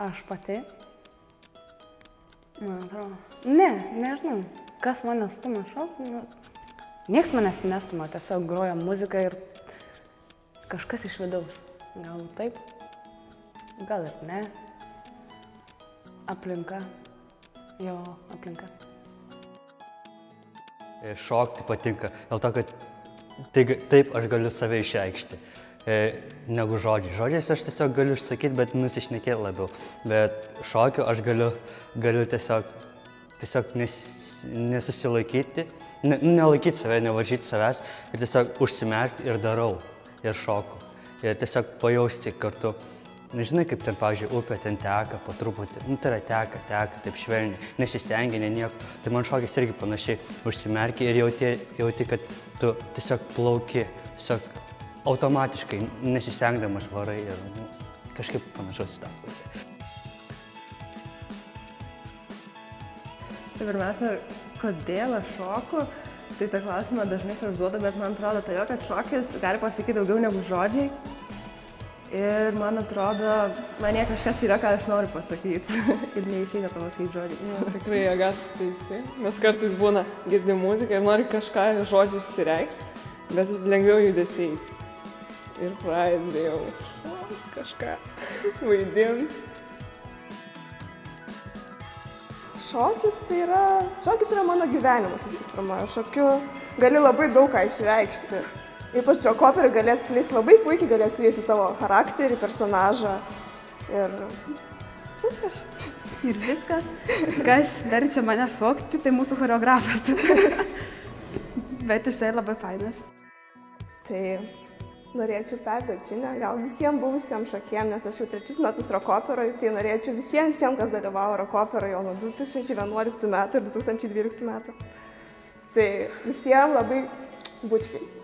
Aš pati? Man atrodo. Ne, nežinau. Kas mane stumia šokti? Nu, nieks manęs nestumia, tiesiog groja muzika ir kažkas iš vidaus. Gal taip? Gal ir ne. Aplinka. Jo, aplinka. Šokti patinka, dėl to, kad taip aš galiu save išreikšti, negu žodžiai. Žodžiais aš tiesiog galiu išsakyti, bet nusišnekėti labiau. Bet šokiu aš galiu tiesiog nesusilaikyti, nelaikyti save, nevaržyti savęs ir tiesiog užsimerkti ir darau, ir šoku. Ir tiesiog pajausti kartu. Nežinai, kaip ten, pavyzdžiui, upė ten teka po truputį. Nu, tai yra teka, taip švelniai, nesistengia, nieko. Tai man šokis irgi panašiai užsimerki ir jauti, kad tu tiesiog plauki, tiesiog automatiškai nesistengdamas varai ir kažkaip panašaus į tą pusę. Tai pirmiausia, kodėl aš šoku, tai tą klausimą dažnai užduoda, bet man atrodo todėl, kad šokis gali pasakyti daugiau negu žodžiai. Ir man atrodo, mane kažkas yra, ką aš noriu pasakyti ir neišeina pasakyti žodžiais. Na, tikrai, Agata teisi. Mes kartais būna girdim muziką ir nori kažką žodžiais išsireikšti, bet lengviau judesiais. Ir pradėjau kažką vaidinti. Šokis yra mano gyvenimas visų pirma. Šokiu gali labai daug ką išreikšti. Ypač rokoperių gali atskleisti, labai puikiai gali atskleisti savo charakterį, personažą ir viskas. Ir viskas, kas verčia mane šokti, tai mūsų choreografas. Bet jisai labai fainas. Tai norėčiau perduoti žinią, gal visiems buvusiems šokėjams, nes aš jau 3 metus rokoperoje, tai norėčiau visiems, kas dalyvavo rokoperoje jau nuo 2011 metų ir 2012 metų. Tai visiems labai bučkiai.